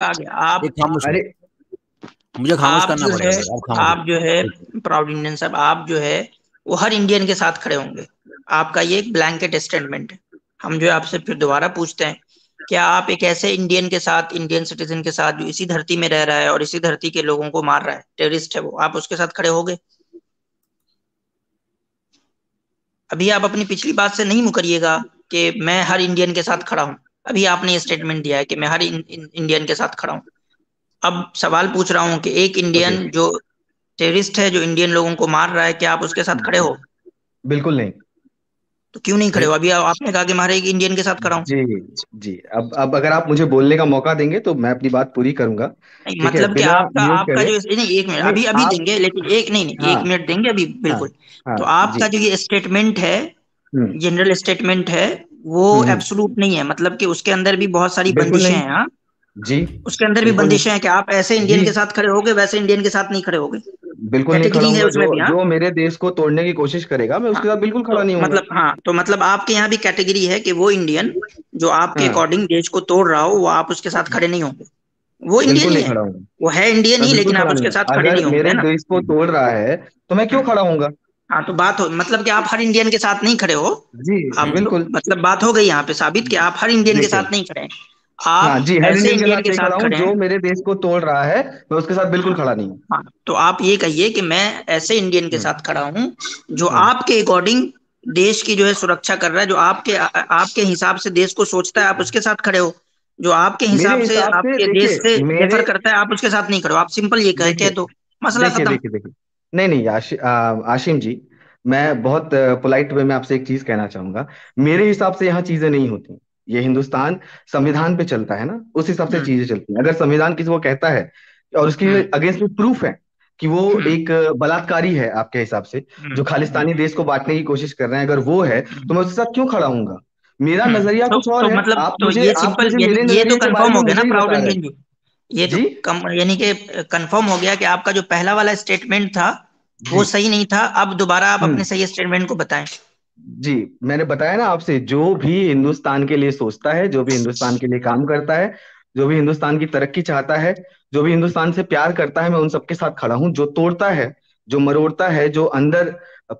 आ गया एक खामोश हो, अरे मुझे खामोश आप करना जो है पड़ेगा सर, आप खामोश आप जो है हो। प्राउड इंडियन साहब, आप जो है वो हर इंडियन के साथ खड़े होंगे। आपका ये एक ब्लैंकेट स्टेटमेंट है। हम जो है आपसे फिर दोबारा पूछते हैं, क्या आप एक ऐसे इंडियन के साथ, इंडियन सिटीजन के साथ जो इसी धरती में रह रहा है और इसी धरती के लोगों को मार रहा है, टेररिस्ट है वो, आप उसके साथ खड़े होगे? अभी आप अपनी पिछली बात से नहीं मुकरिएगा कि मैं हर इंडियन के साथ खड़ा हूं। अभी आपने ये स्टेटमेंट दिया है कि मैं हर इंडियन के साथ खड़ा हूं। अब सवाल पूछ रहा हूं कि एक ओके, इंडियन जो टेररिस्ट है, जो इंडियन लोगों को मार रहा है, क्या आप उसके साथ खड़े हो? बिल्कुल नहीं। तो क्यों नहीं खड़े हो? अभी आपने कहा कि मैं हर एक इंडियन के साथ खड़ा हूं। जी जी, अब अगर आप मुझे बोलने का मौका देंगे तो मैं अपनी बात पूरी करूंगा। नहीं, ठीक है, मतलब कि बिना आपका म्यूट आपका करे। जो नहीं, एक मिनट, नहीं अभी अभी आप, देंगे, लेकिन एक नहीं नहीं, हाँ 1 मिनट देंगे अभी, हाँ बिल्कुल। हाँ तो जी। आपका जो ये स्टेटमेंट है, हम्म जनरल स्टेटमेंट है, वो हम्म, एब्सोल्यूट नहीं है। मतलब कि उसके अंदर भी बहुत सारी बिल्कुल बंदिशें नहीं। हैं। हाँ, जी, उसके अंदर भी बिल्कुल बंदिशें नहीं। हैं कि आप ऐसे इंडियन जी, के साथ खड़े होगे, वैसे इंडियन के साथ नहीं खड़े होगे। बिल्कुल नहीं खड़ा कैटेगरी है हूंगा। जो उसमें भी। हाँ जो मेरे देश को तोड़ने की कोशिश करेगा मैं हाँ, उसके साथ बिल्कुल तो खड़ा नहीं होऊंगा। मतलब, हाँ तो मतलब आपके यहाँ भी कैटेगरी है कि वो इंडियन जो आपके हाँ, अकॉर्डिंग देश को तोड़ रहा हो, वो आप उसके साथ खड़े नहीं होंगे। वो इंडियन बिल्कुल ही नहीं है, खड़ा हूंगा। वो है इंडियन मैं ही, बिल्कुल लेकिन आप खड़ा नहीं उसके हूँ, साथ खड़े अगर नहीं होंगे, मेरे है ना? देश को तोड़ रहा है तो मैं क्यों हम्म। खड़ा होऊंगा। हाँ, तो बात हो, मतलब कि आप हर इंडियन के साथ नहीं खड़े हो। जी, आप तो बिल्कुल। मतलब बात हो गई यहाँ पे साबित कि आप हर इंडियन के देखिए, साथ नहीं खड़े हैं। हाँ आप जी, हर ऐसे इंडियन के इंडियन साथ के नहीं खड़ा साथ हूँ। खड़े जो हैं। मेरे देश को तोड़ रहा है मैं उसके साथ बिल्कुल हाँ खड़ा नहीं हूँ। हाँ, तो आप ये कहिए कि मैं ऐसे इंडियन के हम्म साथ खड़ा हूँ जो हम्म। आपके अकॉर्डिंग देश की जो है सुरक्षा कर रहा है, जो आपके हिसाब से देश को सोचता है, आप उसके साथ खड़े हो। जो आपके मेरे हिसाब से हिसाब से आपके देश देखिए, से मेरे डिफर करता है, आप उसके साथ नहीं खड़े हो। आप सिंपल ये कह देखिए दो, मसला देखिए खत्म। देखिए देखिए, नहीं नहीं, आशिम जी, मैं बहुत पोलाइट वे में आपसे एक चीज कहना चाहूंगा। मेरे हिसाब से यहाँ चीजें नहीं होती। ये हिंदुस्तान संविधान पे चलता है ना, उस हिसाब से हम्म चीजें चलती हैं। अगर संविधान किसी को कहता है और उसके हम्म अगेंस्ट में प्रूफ है कि वो हम्म एक बलात्कारी है आपके हिसाब से, जो हम्म खालिस्तानी देश को बांटने की कोशिश कर रहे हैं, अगर वो है तो मैं उसके साथ क्यों खड़ा हूंगा। मेरा नजरिया कुछ और तो है। मतलब, आप तो मुझे ये आप सिंपल, मुझे यानी मेरे ये तो नजरिए के बारे कंफर्म में हो गया ना मुझे ही प्राउड बता रहे इंडियन हैं। जी। ये तो जी कम, यानी कि कंफर्म हो गया कि आपका जो पहला वाला स्टेटमेंट था वो जी। सही नहीं था। अब दोबारा आप अपने हम्म सही स्टेटमेंट को बताएं। जी, मैंने बताया ना आपसे, जो भी हिंदुस्तान के लिए सोचता है, जो भी हिंदुस्तान के लिए काम करता है, जो भी हिंदुस्तान की तरक्की चाहता है, जो भी हिंदुस्तान से प्यार करता है, मैं उन सबके साथ खड़ा हूं। जो तोड़ता है, जो मरोड़ता है, जो अंदर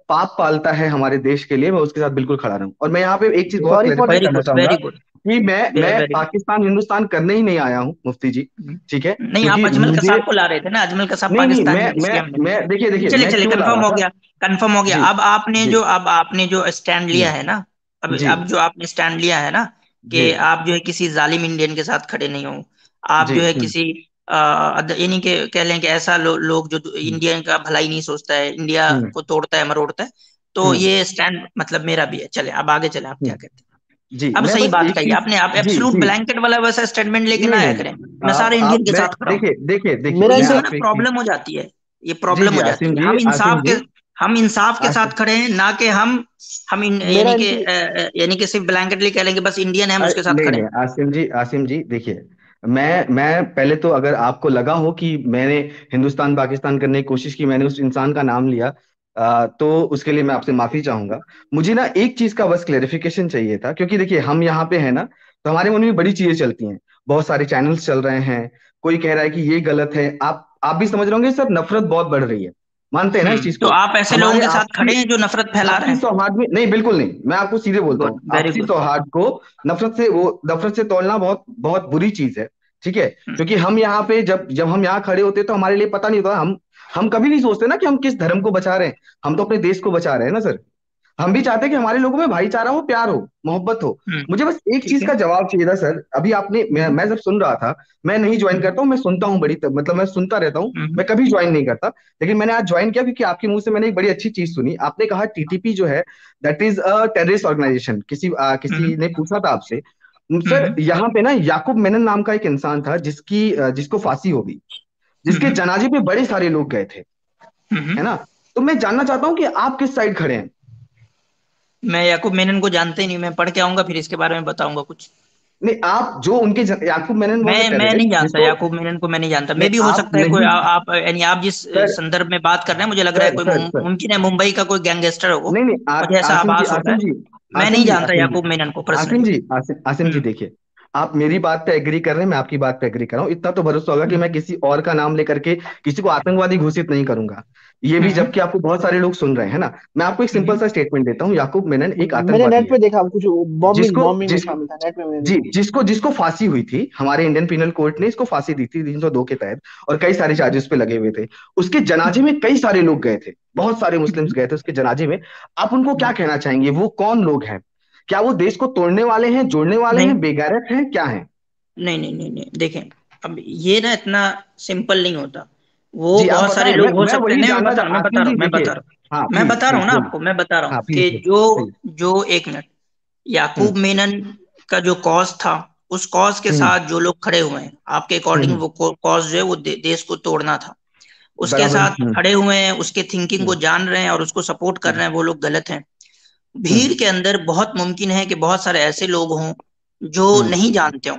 पाप पालता है हमारे देश के लिए, मैं उसके साथ बिल्कुल खड़ा रहूं। और मैं यहाँ पे एक चीज बहुत सॉरी फॉर क्लेरिफाई वेरी करना गुड, चाहूंगा वेरी गुड, कि मैं वेरी गुड। पाकिस्तान हिंदुस्तान करने ही नहीं आया हूँ मुफ्ती जी। ठीक है, नहीं, आप क्योंकि अजमल मुझे, कसाब को ला रहे थे ना, अजमल कसाब नहीं नहीं, पाकिस्तानी मैं है, मैं इसलिए हमने मैं देखिए पूछा। देखिए चलिए मैं चलिए, क्यों ला कंफर्म रहा हो था। गया, कंफर्म हो गया। जी जी। अब आपने जो स्टैंड लिया हम्म, है ना, जी अब जो आपने स्टैंड लिया है ना, जी कि आप जो है किसी जालिम इंडियन के साथ खड़े नहीं हो। आप जी। जो है किसी यानी कि कह लें कि ऐसा लोग जो हम्म इंडिया का भलाई नहीं सोचता है, इंडिया हम्म को तोड़ता है, मरोड़ता है। तो हम्म ये स्टैंड मतलब मेरा भी है। चले अब आगे चले, आप क्या हम्म। कहते हैं? जी, अब मैं सही बस बात एक कही चीज, आपने। आप जी एब्सोल्यूट जी, ब्लैंकेट वाला वैसा स्टेटमेंट लेके ना नहीं आया नहीं करें, नहीं, मैं सारे आप इंडियन के मैं साथ खड़ा हूँ। देखिए देखिए देखिए, मेरा ये मैं इसमें ये ना आपसे एक चीज, प्रॉब्लम हो जाती है, ये जी प्रॉब्लम जी हो जाती आसिम है। जी, आसिम जी, हम इंसाफ के आसिम, साथ खड़े हैं, ना कि मेरा यानी कि इनसे यानी कि सिर्फ ब्लैंकेटली कह लेंगे बस इंडियन है, हम अरे उसके साथ नहीं खड़े नहीं, हैं। आसिम जी, आसिम जी देखिए, मैं पहले तो, अगर आपको लगा हो कि मैंने हिंदुस्तान पाकिस्तान करने की कोशिश की, मैंने उस इंसान का नाम लिया, तो उसके लिए मैं आपसे माफी चाहूंगा। मुझे ना एक चीज का बस क्लेरिफिकेशन चाहिए था, क्योंकि देखिए हम यहाँ पे है ना, तो हमारे मन में बड़ी चीजें चलती हैं, बहुत सारे चैनल्स चल रहे हैं, कोई कह रहा है कि ये गलत है। आप भी समझ रहे होंगे सर, नफरत बहुत बढ़ रही है, मानते हैं ना इस चीज तो को। आप ऐसे लोगों हमारे के साथ आपसी खड़े हैं जो नफरत फैला रहे आपसी हैं? सौहार्द में नहीं, बिल्कुल नहीं, मैं आपको सीधे बोलता गुड, हूँ, वेरी आपसी गुड। सौहार्द को नफरत से तोड़ना बहुत बहुत बुरी चीज है। ठीक है, क्योंकि हम यहाँ पे जब जब हम यहाँ खड़े होते हैं तो हमारे लिए पता नहीं होता, हम कभी नहीं सोचते ना कि हम किस धर्म को बचा रहे हैं। हम तो अपने देश को बचा रहे हैं ना सर। हम भी चाहते हैं कि हमारे लोगों में भाईचारा हो, प्यार हो, मोहब्बत हो। मुझे बस एक ठीक चीज है। का जवाब चाहिए था सर। अभी आपने, मैं जब सुन रहा था, मैं नहीं ज्वाइन करता हूँ, मैं सुनता हूँ मतलब मैं सुनता रहता हूँ, हम्म मैं कभी ज्वाइन नहीं करता। लेकिन मैंने आज ज्वाइन किया क्योंकि आपके मुंह से मैंने एक बड़ी अच्छी चीज सुनी। आपने कहा टीटीपी जो है, that is a terrorist organisation. Hmm किसी ने पूछा था आपसे सर, हम्म यहाँ पे ना याकूब मेनन नाम का एक इंसान था, जिसको फांसी हो गई, जिसके हम्म जनाजे पे बड़े सारे लोग गए थे, हम्म। है ना। तो मैं जानना चाहता हूँ कि आप किस साइड खड़े हैं। मैं याकूब मेनन को जानते ही नहीं, मैं पढ़ के आऊंगा फिर इसके बारे में बताऊंगा कुछ। नहीं, आप जो उनके याकूब मेनन वॉज अ मैं नहीं टेररिस्ट जानता जिसको, याकूब मेनन को, मैं नहीं जानता। नहीं मे भी हो आप सकता है कोई नहीं, आप यानी आप जिस सर संदर्भ में बात कर रहे हैं, मुझे लग रहा है सर कोई सर सर, मुमकिन है मुंबई का कोई गैंगस्टर हो वो। नहीं नहीं, मुझे ऐसा आसिम जी, आभास हो रहा आसिम है। जी, मैं आसिम नहीं जी, जानता आसिम जी, याकूब मेनन को आसिम पर्सनली। जी, आसिम जी हम्म देखिए, आप मेरी बात पे एग्री कर रहे हैं, मैं आपकी बात पे एग्री कर रहा हूँ। इतना तो भरोसा होगा कि मैं किसी और का नाम लेकर के किसी को आतंकवादी घोषित नहीं करूंगा। ये भी हम्म जबकि आपको बहुत सारे लोग सुन रहे हैं ना। मैं आपको एक सिंपल हम्म सा स्टेटमेंट देता हूँ, याकूब मेनन एक मैंने आतंकवादी नेट है। पे देखा कुछ बॉम्बिंग जिसको बॉम्बिंग में जिसको शामिल था, नेट में मैंने जी, देखा। जिसको जिसको फांसी हुई थी, हमारे इंडियन पिनल कोड ने इसको फांसी दी थी 302 के तहत, और कई सारे चार्जेस पे लगे हुए थे। उसके जनाजे में कई सारे लोग गए थे, बहुत सारे मुस्लिम्स गए थे उसके जनाजे में। आप उनको क्या कहना चाहेंगे, वो कौन लोग हैं? क्या वो देश को तोड़ने वाले हैं, जोड़ने वाले नहीं हैं, बेगैरत हैं, क्या हैं? नहीं नहीं नहीं नहीं, देखें, अब ये ना इतना सिंपल नहीं होता। वो जी, आप बहुत सारे बताएं, लोग हो मैं सकते हैं, वही नहीं जानना मैं बता आसिम रहा जी, हूँ मैं देखिए। बता रहा हाँ, हूँ मैं प्लीज बता रहा हूँ प्लीज ना बोलिए। आपको, मैं बता रहा हाँ, हूँ कि प्लीज जो प्लीज। जो एक मिनट, हम्म याकूब मेनन का जो कॉज था, उस कॉज के हम्म साथ जो लोग खड़े हुए हैं, आपके अकॉर्डिंग हम्म, वो कॉज जो है वो देश को तोड़ना था, उसके बराबर। साथ खड़े हुए हैं, उसके थिंकिंग को हम्म जान रहे हैं और उसको सपोर्ट कर हम्म रहे हैं, वो लोग गलत हैं। हम्म भीड़ के अंदर बहुत मुमकिन है कि बहुत सारे ऐसे लोग हों जो हम्म नहीं जानते हों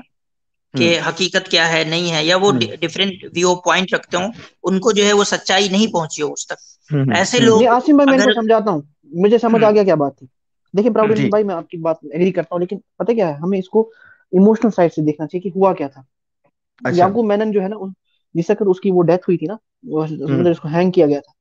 कि हम्म हकीकत क्या है नहीं है, या वो हम्म डिफरेंट व्यू पॉइंट रखते हो, उनको जो है वो सच्चाई नहीं पहुंची हो उस तक। ऐसे हम्म। नहीं लोग आसिम भाई, मैं इनको अगर समझाता हूँ, मुझे समझ आ हम्म गया क्या बात थी। देखिए हम्म प्राउड जी। भाई, मैं आपकी बात एग्री करता हूँ, लेकिन पता क्या है, हमें इसको इमोशनल साइड से देखना चाहिए कि हुआ क्या था। अच्छा। याकूब मेनन जो है ना, जिस तक उसकी वो डेथ हुई थी ना, मतलब हम्म उसको हैंग किया गया था।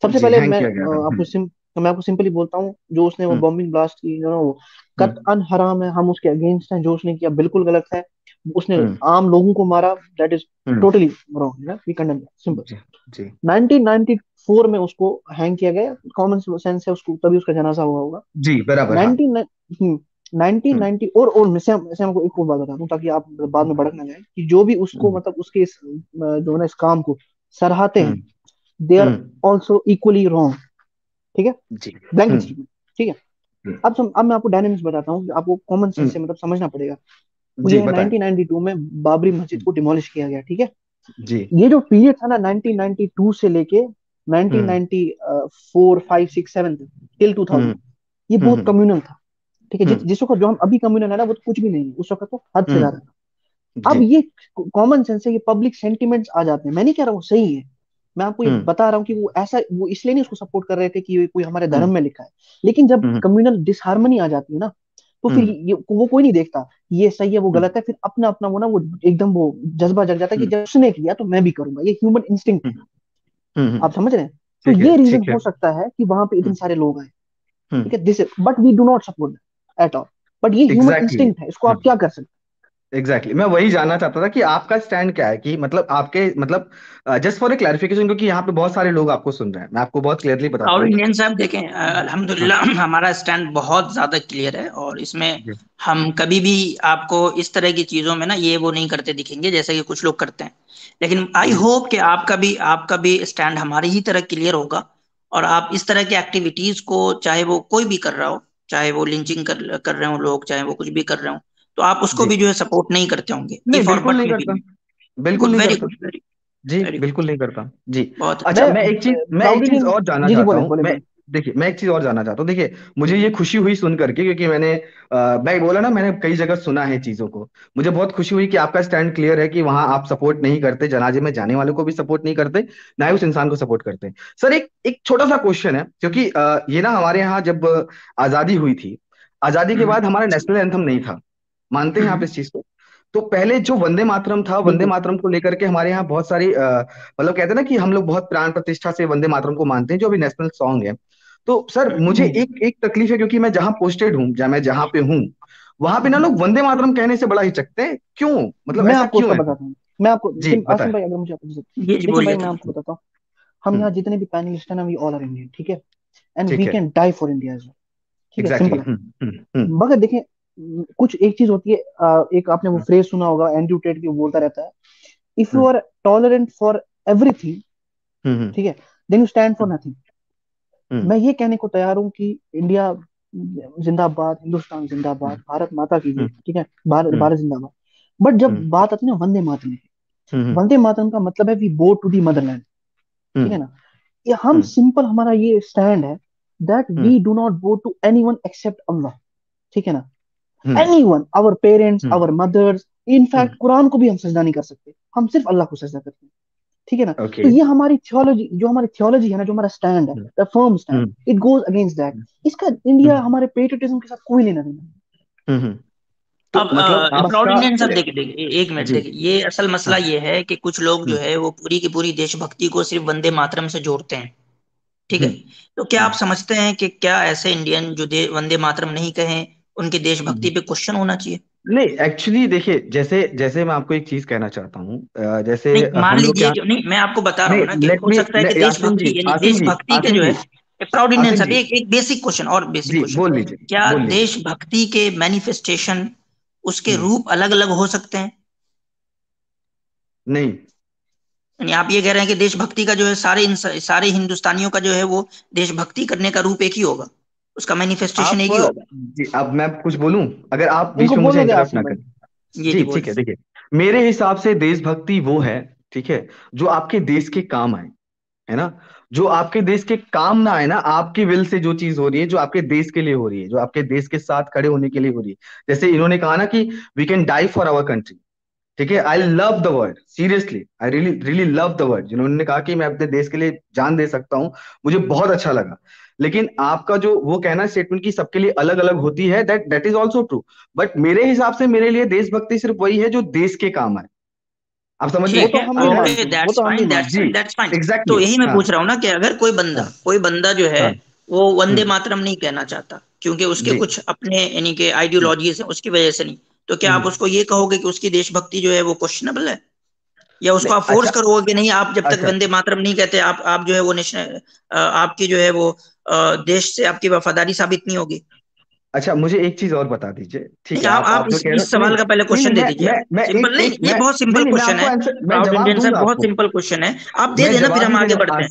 सबसे जी, पहले हैंग किया गया था। मैं आपको सिंपली बोलता हूँ, जो उसने वो हम्म बॉम्बिंग ब्लास्ट की ना, वो हम्म कतअन हराम है, हम उसके अगेंस्ट हैं। जो उसने किया बिल्कुल गलत है। उसने हम्म आम लोगों को मारा, that is hmm totally wrong है, वी कंडेम, सिंपल। जी जी। 1994 में उसको हैंग किया गया, कॉमन सेंस है उसको, तभी उसका जनाजा हुआ होगा। जी, बराबर, हाँ। 19 हम्म 1990। और मैं आपको एक और बात बता दूं, ताकि आप बाद में भड़क ना जाए, कि जो भी उसको हम्म मतलब उसके जो है ना इस काम को सराहते हैं, hmm they are hmm, also equally wrong. ठीक है, जी। ब्लैंकेट हम्म स्टेटमेंट। ठीक है। हम्म अब मैं आपको डायनेमिक्स बताता हूँ, आपको कॉमन सेंस हम्म, से मतलब समझना पड़ेगा। वो जी, ये है, बताएं। 1992 में बाबरी मस्जिद हम्म, को डिमोलिश किया गया। ठीक है। जी। ये जो पीरियड था ना, 1992 से लेके हम्म 1994 5 6 7 टिल हम्म 2000, ये हम्म बहुत कम्युनल था। ठीक है। हम्म जिस वक्त जो हम अभी कम्युनल है ना, वो तो कुछ भी नहीं है, उस वक्त तो हद से ज्यादा था। अब जी। ये कॉमन सेंस है, ये पब्लिक सेंटिमेंट्स आ जाते हैं। मैं नहीं कह रहा वो सही है, मैं आपको ये हम्म बता रहा हूँ कि वो ऐसा, वो इसलिए नहीं उसको सपोर्ट कर रहे थे कि ये कोई हमारे हम्म धर्म में लिखा है। लेकिन जब हम्म कम्युनल डिसहार्मनी आ जाती है ना, तो फिर हम्म वो कोई नहीं देखता ये सही है वो हम्म गलत है, फिर अपना अपना वो ना, वो एकदम वो जज्बा जग जाता है कि हम्म जब उसने किया तो मैं भी करूंगा। ये ह्यूमन इंस्टिंक्ट है। हम्म हम्म, आप समझ रहे हैं? तो ठीक है, ये रीजन ठीक है। हो सकता है कि वहां पे इतने हम्म सारे लोग आए। हम्म ठीक है, this but we do not support at all. But ये ह्यूमन एग्जैक्टली। इंस्टिंक्ट है, इसको आप क्या कर सकते एग्जैक्टली, मैं वही जानना चाहता था कि आपका स्टैंड क्या है, कि मतलब आपके मतलब जस्ट फॉर ए क्लैरिफिकेशन, क्योंकि यहाँ पे बहुत सारे लोग आपको सुन रहे हैं, मैं आपको बहुत क्लियरली बताता राहुल हूँ। इंडियन साहब देखें, हाँ अल्हम्दुलिल्लाह हमारा स्टैंड बहुत ज्यादा क्लियर है, और इसमें जी। हम कभी भी आपको इस तरह की चीजों में ना ये वो नहीं करते दिखेंगे जैसे कि कुछ लोग करते हैं। लेकिन आई जी। होप कि आपका भी स्टैंड हमारी ही तरह क्लियर होगा, और आप इस तरह की एक्टिविटीज को, चाहे वो कोई भी कर रहा हो, चाहे वो लिंचिंग कर रहे हो लोग, चाहे वो कुछ भी कर रहे हो, तो आप उसको जी, भी जो है सपोर्ट नहीं करते होंगे, नहीं, इफ और बिल्कुल बट नहीं में करता। भी। बिल्कुल गुड, नहीं वेरी करता। गुड, वेरी जी, वेरी गुड, बिल्कुल नहीं करता। जी। बहुत अच्छा, अच्छा। हैं? मैं प्राउड एक चीज इंडियन। और जानना जी जी, चाहता बोले हूँ। बोले मैं बोले। देखिए, मैं एक चीज और जानना चाहता हूँ। देखिए, मुझे ये खुशी हुई सुन करके, क्योंकि मैं बोला ना, मैंने कई जगह सुना है चीजों को। मुझे बहुत खुशी हुई कि आपका स्टैंड क्लियर है, कि वहां आप सपोर्ट नहीं करते, जनाजे में जाने वाले को भी सपोर्ट नहीं करते, ना ही उस इंसान को सपोर्ट करते। सर, एक एक छोटा सा क्वेश्चन है, क्योंकि ये ना हमारे यहाँ जब आजादी हुई थी, आजादी के हम्म बाद हमारा नेशनल एंथम नहीं था। मानते हैं आप हम्म, इस चीज को? तो पहले जो वंदे मातरम था, वंदे बिल्कुल। मातरम को लेकर के हमारे यहाँ बहुत सारी मतलब कहते हैं ना कि हम लोग बहुत प्राण प्रतिष्ठा से वंदे मातरम को मानते हैं, जो अभी नेशनल सॉन्ग है। तो सर, मुझे हम्म, एक एक तकलीफ है, क्योंकि मैं जहाँ पोस्टेड हूँ, मैं जहाँ पे हूँ, वहां पे ना हम्म। लोग वंदे मातरम कहने से बड़ा हिचकते हैं। क्यों? मतलब मैं ऐसा आपको क्यों उसका है? बताता हूँ। मैं आपको जी, आसिम बताएं। भाई, अगर मुझे आपको जी जी देखिए भाई, बोलिए मैं था। आपको बताता हूँ। हम हम्म यहाँ जितने भी पैनलिस्ट हैं ना, वी ऑल आर इंडियन। ठीक है। एंड वी ठीक है। Can die for India as well. ठीक है, एग्जैक्टली। सिंपल है। हम्म मगर देखें, कुछ एक चीज होती है, एक आपने वो फ्रेज सुना होगा, एंड्रयू टेट की, वो बोलता रहता है, if you hmm are tolerant for everything, hmm ठीक है, then you stand for hmm nothing. Hmm मैं ये कहने को तैयार हूँ कि इंडिया जिंदाबाद, हिंदुस्तान जिंदाबाद, भारत माता की जय। हम्म ठीक है, भारत हम्म भारत जिंदाबाद। बट जब हम्म बात आती है ना वंदे मातरम की, हम्म वंदे मातरम का मतलब है we go to the motherland. ठीक है हम्म ना? ये हम हम्म सिंपल, हमारा ये स्टैंड है, that hmm we do not go to anyone except Allah. ठीक है ना? Hmm anyone, our parents, hmm our mothers, in fact hmm Quran को भी हम सजदा नहीं कर सकते, हम सिर्फ अल्लाह को सजदा करते हैं। ठीक है ना? ओके। तो ये हमारी थियोलॉजी, जो हमारी थियोलॉजी है ना, जो हमारा स्टैंड है, hmm the firm stand, hmm it goes against that. Hmm इसका इंडिया हम्म हमारे पेट्रियटिज्म के साथ कोई लेना देना नहीं। हम्म, हम्म, तो अब मतलब प्राउड आपका इंडियन सब देखिए देखिए एक मिनट जी देखिए, ये असल मसला हाँ ये है कि कुछ लोग जो हम्म है वो पूरी की पूरी देशभक्ति को सिर्फ वंदे मातरम से जोड़ते हैं। ठीक है। हम्म तो क्या आप हम्म समझते हैं कि क्या ऐसे इंडियन जो वंदे मातरम नहीं कहें, उनके देशभक्ति हम्म। पे क्वेश्चन होना चाहिए? नहीं एक्चुअली देखिए, जैसे जैसे मैं आपको एक चीज कहना चाहता हूँ, जैसे नहीं, मान हम लोग लीजिए क्या, कि नहीं, मैं आपको बता रहा हूँ ना नहीं कि लेट हो मी, सकता है कि देशभक्ति यानी आसिम जी देशभक्ति के आसिम जो है जी प्राउड इंडियन आसिम सब, जी एक एक बेसिक क्वेश्चन और बेसिक जी क्वेश्चन, बोल लीजिए, क्या बोल लीजिए। देशभक्ति के मैनिफेस्टेशन, उसके हम्म। रूप अलग अलग हो सकते हैं? नहीं यानी आप ये कह रहे हैं कि देशभक्ति का जो है सारे हिंदुस्तानियों का जो है वो देशभक्ति करने का रूप एक ही होगा, उसका मैनिफेस्टेशन आप एक ही होगा? जी, अब मैं कुछ बोलूं, अगर आप इनको बीच में मुझे बोलने दे इंटरप्ट ना आसिम भाई। करें। ये जी जी ठीक बोलिए। है, देखिए मेरे हिसाब से देशभक्ति वो है, ठीक है, जो आपके देश के काम आए, है ना, जो आपके देश के काम ना आए ना, आपकी विल से जो चीज हो रही है, जो आपके देश के लिए हो रही है, जो आपके देश के साथ खड़े होने के लिए हो रही है। जैसे इन्होंने कहा ना कि we can die for our country, ठीक है, I love the word, seriously I really really love the word, जिन्होंने कहा कि मैं अपने देश के लिए जान दे सकता हूँ, मुझे बहुत अच्छा लगा। लेकिन आपका जो वो कहना स्टेटमेंट की सबके लिए अलग अलग होती है, that that is also true, but मेरे हिसाब से मेरे लिए देशभक्ति सिर्फ वही है जो देश के काम है। आप समझ रहे वो ठीक हैं? तो है, हम भी अगर ओके, मानते हैं, वो दैट्स तो हम भी फाइन, दैट्स मानते फाइन, हैं। That's fine. तो एग्जैक्टली यही मैं हाँ पूछ रहा हूँ ना कि अगर हाँ कोई बंदा जो है हाँ वो वंदे हम्म, मातरम नहीं कहना चाहता क्योंकि उसके जी कुछ अपने यानी कि हम्म, आइडियोलॉजीज है, उसकी वजह से नहीं, तो क्या आप हम्म, उसको ये कहोगे कि उसकी देशभक्ति जो है वो क्वेश्चनेबल है, या उसको नहीं आप फोर्स अच्छा करोगे कि नहीं, आप जब तक अच्छा वंदे मातरम नहीं कहते आप जो है वो नेशनल, आपकी जो है वो देश से आपकी वफादारी साबित नहीं होगी? अच्छा, मुझे एक चीज और बता दीजिए, ठीक नहीं, है, आप आप जो कह रहे इस हो, नहीं सवाल का पहले नहीं नहीं, क्वेश्चन दे दीजिए आप। मैं सिंपल, एक नहीं एक ये मैं बहुत नहीं सिंपल नहीं, मैं क्वेश्चन आपको है। आंसर, मैं प्राउड जवाब इंडियन सर, दूंगा बहुत आपको, सिंपल क्वेश्चन है, आप दे मैं देना फिर जवाब हम ही आगे देने, बढ़ते हैं।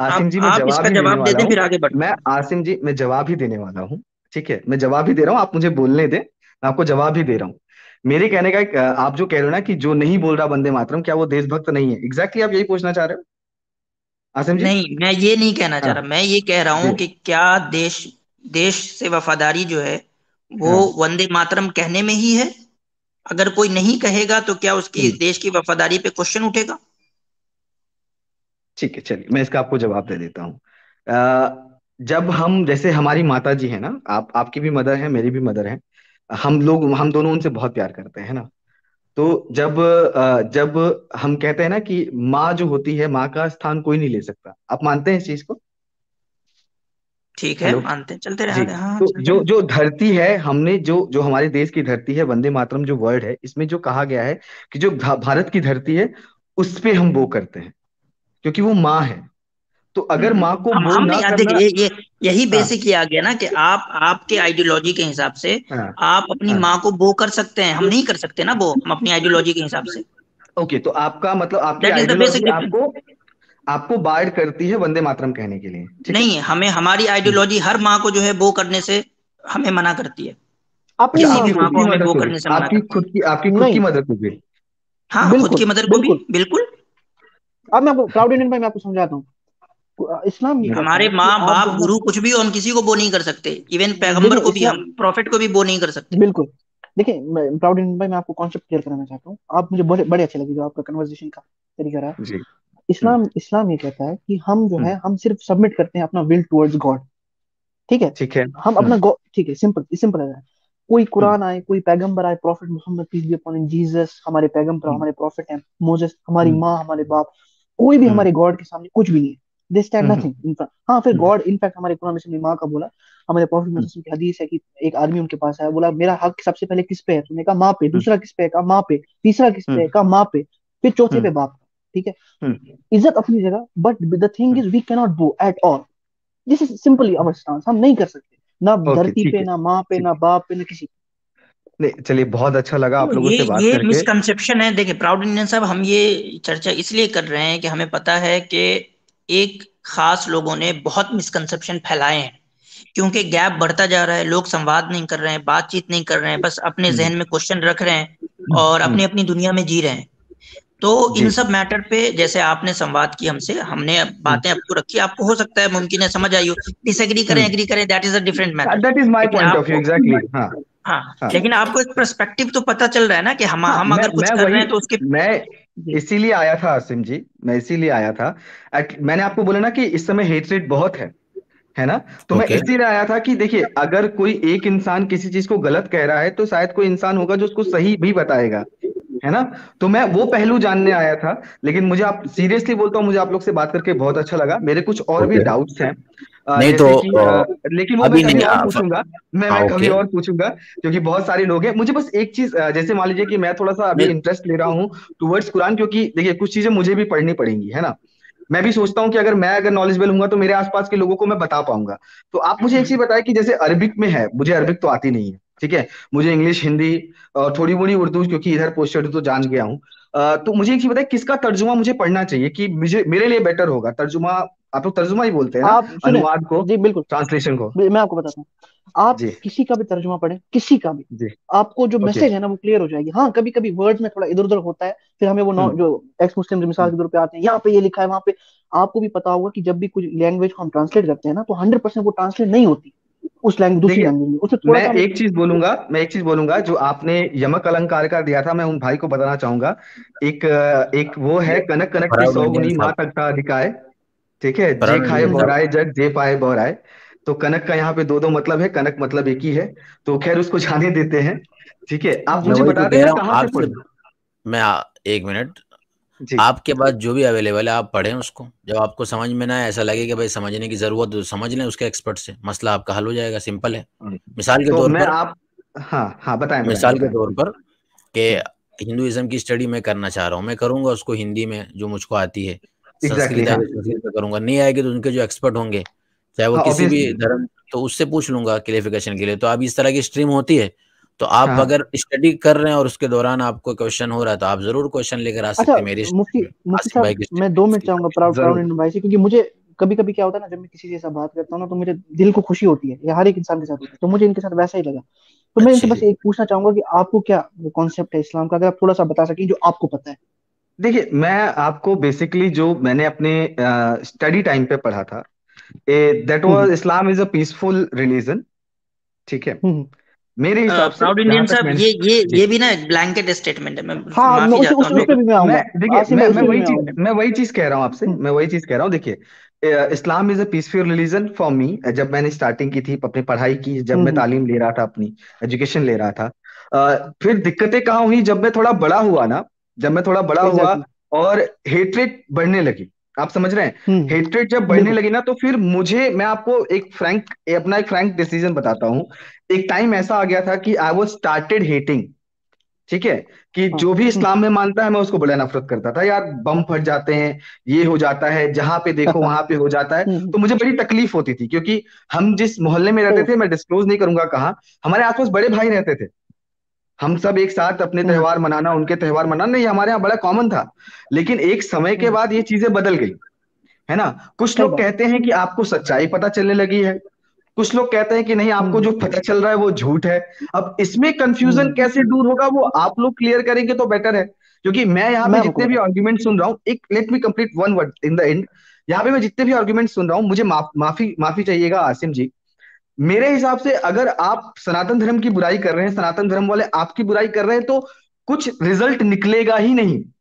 आसिम जी मैं आप जवाब इसका ही देने जवाब दे वाला दें हूँ। फिर आगे बढ़ते मैं हैं। आसिम जी मैं जवाब ही देने वाला हूँ, ठीक है, मैं जवाब ही दे रहा हूँ, आप मुझे बोलने दें, मैं आपको जवाब ही दे रहा हूँ। मेरे कहने का आप जो कह रहे हो ना कि जो नहीं बोल रहा वंदे मातरम, क्या वो देशभक्त नहीं है? एग्जैक्टली आप यही पूछना चाह रहे हो आसिम जी? नहीं, मैं ये नहीं कहना चाह हाँ रहा, मैं ये कह रहा जी हूं कि क्या देश देश से वफादारी जो है वो हाँ वंदे मातरम कहने में ही है? अगर कोई नहीं कहेगा तो क्या उसकी हम्म, देश की वफादारी पे क्वेश्चन उठेगा? ठीक है, चलिए मैं इसका आपको जवाब दे देता हूँ। जब हम, जैसे हमारी माता जी है ना, आप आपकी भी मदर है, मेरी भी मदर है, हम दोनों उनसे बहुत प्यार करते हैं ना। तो जब हम कहते हैं ना कि माँ जो होती है, माँ का स्थान कोई नहीं ले सकता, आप मानते हैं इस चीज को? ठीक है, हेलो मानते हैं, चलते रहे जी। आगे, हाँ हाँ, तो चलते जो रहे। जो धरती है, हमने जो जो हमारे देश की धरती है, वंदे मातरम जो वर्ड है, इसमें जो कहा गया है कि जो भारत की धरती है, उस पे हम वो करते हैं, क्योंकि वो माँ है। तो अगर माँ को वो हम ना नहीं, देखिए करना, ये यही हाँ बेसिक ये आ गया ना कि आप आपके आइडियोलॉजी के हिसाब से हाँ आप अपनी हाँ माँ को बो कर सकते हैं, हम नहीं कर सकते ना, वो हम अपनी आइडियोलॉजी के हिसाब से। ओके, तो आपका मतलब आपकी that is the basic ideology difference. आपको आपको बार्ड करती है वंदे मातरम कहने के लिए, ठीक है? नहीं, हमें हमारी हम्म, आइडियोलॉजी हर माँ को जो है बो करने से हमें मना करती है, अपनी अच्छा, किसी माँ भी आपकी माँ खुद को। को की हमें मदर बो को भी, करने से मना करती है। आपकी खुद की नहीं, मदर को भी? हाँ, खुद की बिल्कुल मदर को भी, बिल्कुल। बिल्कुल। अब मैं आपको प्राउड इंडियन भाई, मैं आपको समझाता हूँ। इस्लाम ये कहता हमारे है कि माँ आप बाप जो है ना, गुरु कुछ भी, हम किसी को बो नहीं कर सकते, इवन पैगंबर देखिए को भी, इस्लाम, हम प्रॉफिट को भी बो नहीं कर सकते। बिल्कुल। देखिए प्राउड इंडियन भाई, मैं आपको कॉन्सेप्ट क्लियर कराना चाहता हूँ, आप मुझे बड़े बड़े अच्छे लगे जो आपका कन्वर्सेशन का तरीका रहा है। जी हम्म इस्लाम इस्लाम ये कहता है कि हम जो है, हम्म, हम सिर्फ सबमिट करते हैं अपना विल टुवर्ड्स गॉड। ठीक है। ठीक है हम अपना ठीक है, सिंपल सिंपल है। कोई हम्म कुरान आए, कोई पैगंबर आए, prophet Muhammad peace be upon Jesus हमारे पैगंबर, हम्म हमारे प्रॉफिट हैं, मोजेस हमारी हम्म माँ, हमारे बाप, कोई भी हम्म हमारे गॉड के सामने कुछ भी नहीं है। They stand hmm nothing in front. हाँ, फिर हम्म गॉड इनफैक्ट हमारे कुरान में से अपनी माँ का बोला। हमारे प्रॉफिट हम्म मोहम्मद की हदीस है कि एक आदमी उनके पास आया, बोला मेरा हक सबसे पहले किस पे है? तुमने कहा माँ पे। हम्म दूसरा किस पे है? कहा माँ पे। तीसरा किस पे है? हम्म कहा माँ पे। फिर चौथे हम्म पे बाप का। ठीक है। हम्म, इज्जत अपनी जगह, but the thing is we cannot go at all. This is simply our stance, हम नहीं कर सकते ना ओके धरती ठीक पे, है ना माँ पे, ठीक ना है। बाप पे, ना किसी नहीं चलिए, बहुत अच्छा लगा तो आप लोगों से बात ये करके। मिसकंसेप्शन है। देखिए प्राउड इंडियन साहब, हम ये चर्चा इसलिए कर रहे हैं कि हमें पता है कि एक खास लोगों ने बहुत मिसकंसेप्शन फैलाए हैं, क्योंकि गैप बढ़ता जा रहा है, लोग संवाद नहीं कर रहे हैं, बातचीत नहीं कर रहे हैं, बस अपने हम्म जहन में क्वेश्चन रख रहे हैं और हम्म, अपनी अपनी दुनिया में जी रहे हैं। तो इन जी सब मैटर पे जैसे आपने संवाद की हमसे, हमने हम्म बातें आपको रखी, आपको हो सकता है मुमकिन है समझ आई हो, डिसएग्री करें हम्म, एग्री करें, that is a different matter. That is my लेकिन पॉइंट ऑफ व्यू, आपको, एग्जैक्टली हाँ हाँ, हाँ लेकिन आपको एक पर्सपेक्टिव तो पता चल रहा है ना कि हाँ। हम अगर कुछ मैं कर रहे वही, हैं तो उसके। मैं जी। इसीलिए आया था आसिम जी, मैं इसीलिए आया था। मैंने आपको बोला ना कि इस समय हेट रेट बहुत है, है ना। तो मैं ओके। इसीलिए आया था कि देखिए, अगर कोई एक इंसान किसी चीज को गलत कह रहा है तो शायद कोई इंसान होगा जो उसको सही भी बताएगा, है ना। तो मैं वो पहलू जानने आया था। लेकिन मुझे, आप सीरियसली बोलता हूँ, मुझे आप लोग से बात करके बहुत अच्छा लगा। मेरे कुछ और भी ओके। डाउट्स हैं, नहीं तो जैसे कि लेकिन वो मैं अभी कभी नहीं और पूछूंगा। हाँ मैं कभी ओके। और पूछूंगा, क्योंकि बहुत सारे लोग हैं। मुझे बस एक चीज, जैसे मान लीजिए कि मैं थोड़ा सा अभी नहीं इंटरेस्ट ले रहा हूँ टुवर्ड्स कुरान, क्योंकि देखिए कुछ चीजें मुझे भी पढ़नी पड़ेंगी, है ना। मैं भी सोचता हूँ कि अगर मैं नॉलेजेबल हूंगा तो मेरे आसपास के लोगों को मैं बता पाऊंगा। तो आप मुझे एक चीज बताएं कि जैसे अरबिक में है, मुझे अरबिक तो आती नहीं है, ठीक है। मुझे इंग्लिश, हिंदी और थोड़ी मोड़ी उर्दू, क्योंकि इधर पोस्ट तो जान गया हूँ। तो मुझे एक चीज बताएं, किसका तर्जुमा मुझे पढ़ना चाहिए कि मुझे, मेरे लिए बेटर होगा तर्जुमा। आप लोग तर्जुमा ही बोलते हैं ना, आप सुने, अनुवाद को, जी बिल्कुल, ट्रांसलेशन को। मैं आपको बताता हूँ। आप जी। किसी का भी तर्जुमा पढ़ें, किसी का भी, जी। आपको जो ओके। मैसेज है ना वो क्लियर हो जाएगी। हाँ, कभी कभी वर्ड्स में थोड़ा इधर उधर होता है, फिर हमें वो हम्म। जो एक्स मुस्लिम जो मिसाल हम्म। के तौर पे आते हैं, यहाँ पे ये लिखा है, वहाँ पे। आपको भी पता होगा कि जब भी कुछ लैंग्वेज को हम ट्रांसलेट करते हैं ना, तो 100% वो ट्रांसलेट नहीं होती उस लैंग्वेज, दूसरी देखिए, लैंग्वेज में, उसमें थोड़ा सा मैं एक चीज बोलूंगा, जो आपने यमक अलंकार का दिया था, मैं उन भाई को बताना चाहूंगा। एक वो है, कनक कनक की प्राउड सौ इंडियन गुनी माँ सब। तक अधिकाय। ठीक है, जे प्राउड खाए इंडियन हम्म, सब। बहुराए जग, जे पाए बहुराए। तो कनक का यहाँ पे दो दो मतलब है, कनक मतलब एक ही है। तो खैर उसको जाने देते हैं। ठीक है, आप मैं जी मुझे वही तो बता दें कह मैं रहा हूँ कहाँ से आपसे। पढ़ूँ। एक मिनट। जी। आपके पास जो भी अवेलेबल है आप पढ़ें उसको, जब आपको समझ में ना आए, ऐसा लगे कि भाई समझने की जरूरत है, तो समझ लें उसके एक्सपर्ट से, मसला आपका हल हो जाएगा, सिंपल है। मिसाल के तो तौर मैं पर, आप, हाँ हाँ, बताएं बताएं मिसाल के बताएं। तौर पर कि हम्म। हिंदुइज्म की स्टडी मैं करना चाह रहा हूँ, मैं करूंगा उसको हिंदी में जो मुझको आती है। एग्जैक्टली, संस्कृत हाँ। आएगी संस्कृत में करूंगा, नहीं आएगी तो उनके जो एक्सपर्ट होंगे, चाहे वो हाँ, किसी भी ऑब्वियसली। धर्म, तो उससे पूछ लूंगा क्लेरिफिकेशन के लिए। तो अब इस तरह की स्ट्रीम होती है, तो हाँ आप हाँ। अगर स्टडी कर रहे हैं और उसके दौरान आपको क्वेश्चन हो रहा है, तो आप जरूर क्वेश्चन लेकर आ अच्छा, सकते हैं मेरी मुफ्ती स्ट्रीम में, मुफ्ती आसिम भाई साहब, की मैं स्ट्रीम 2 मिनट चाहूंगा प्राउड प्राउड जरूर। इंडियन भाई से, क्योंकि मुझे कभी कभी क्या होता है ना, जब मैं किसी से ऐसा बात करता हूँ ना, तो मुझे दिल को खुशी होती है। ये हर एक इंसान के साथ होता है, तो मुझे इनके साथ वैसा ही लगा। तो मैं इनसे अच्छी बस एक पूछना चाहूंगा कि आपको क्या कॉन्सेप्ट है इस्लाम का, अगर आप थोड़ा सा बता सकें जो आपको पता है। देखिए, मैं आपको बेसिकली जो मैंने अपने स्टडी टाइम पे पढ़ा था, that hmm was Islam is a peaceful religion. ठीक है, हम्म। मेरे हिसाब से प्राउड जहां इंडियन तक साहब, मैंने, ये जी। ये भी ना एक ब्लैंकेट स्टेटमेंट है। मैं हाँ, मैं माफी उस चाहता उस हूँ उस पे देखो। भी मैं मैं आऊंगा। देखिए, आसिम भाई, उस पे भी मैं आऊंगा। मैं वही चीज कह रहा हूँ आपसे, हम्म मैं वही चीज कह रहा हूँ। देखिए, Islam is a peaceful religion for me. जब मैंने स्टार्टिंग की थी अपनी पढ़ाई की, जब मैं हम्म। तालीम ले रहा था, अपनी एजुकेशन ले रहा था, फिर दिक्कतें कहाँ हुई, जब मैं थोड़ा बड़ा हुआ ना, जब मैं थोड़ा बड़ा हुआ एग्जैक्टली। और हेट्रेट बढ़ने लगी। आप समझ रहे हैं, हेट्रेट जब बढ़ने बिल्कुल। लगी ना, तो फिर मुझे, मैं आपको अपना एक फ्रैंक डिसीजन बताता हूँ। एक टाइम ऐसा आ गया था कि आई वाज स्टार्टेड हेटिंग। ठीक है, कि हाँ। जो भी हम्म इस्लाम में मानता है मैं उसको बड़ा नफरत करता था यार। बम फट जाते हैं, ये हो जाता है, जहां पे देखो वहां पे हो जाता है। हम्म, तो मुझे बड़ी तकलीफ होती थी, क्योंकि हम जिस मोहल्ले में रहते सही। थे, मैं डिस्क्लोज नहीं करूंगा कहाँ, हमारे आसपास बड़े भाई रहते थे। हम सब एक साथ अपने हम्म। त्योहार मनाना, उनके त्योहार मनाना, ये हमारे यहाँ बड़ा कॉमन था। लेकिन एक समय के हम्म, बाद ये चीजें बदल गई, है ना। कुछ सही लोग बात। कहते हैं कि आपको सच्चाई पता चलने लगी है, कुछ लोग कहते हैं कि नहीं, आपको हम्म जो पता चल रहा है वो झूठ है। अब इसमें कंफ्यूजन हम्म। कैसे दूर होगा, वो आप लोग क्लियर करेंगे तो बेटर है। क्योंकि मैं यहाँ पे मैं आपको जितने भी बताता आर्ग्यूमेंट सुन रहा हूँ, एक let me complete one word in the end. यहाँ पे मैं जितने भी आर्ग्यूमेंट सुन रहा हूँ, मुझे माफी माफी चाहिएगा आसिम जी। मेरे हिसाब से अगर आप सनातन धर्म की बुराई कर रहे हैं, सनातन धर्म वाले आपकी बुराई कर रहे हैं, तो कुछ रिजल्ट निकलेगा ही नहीं। हूँ।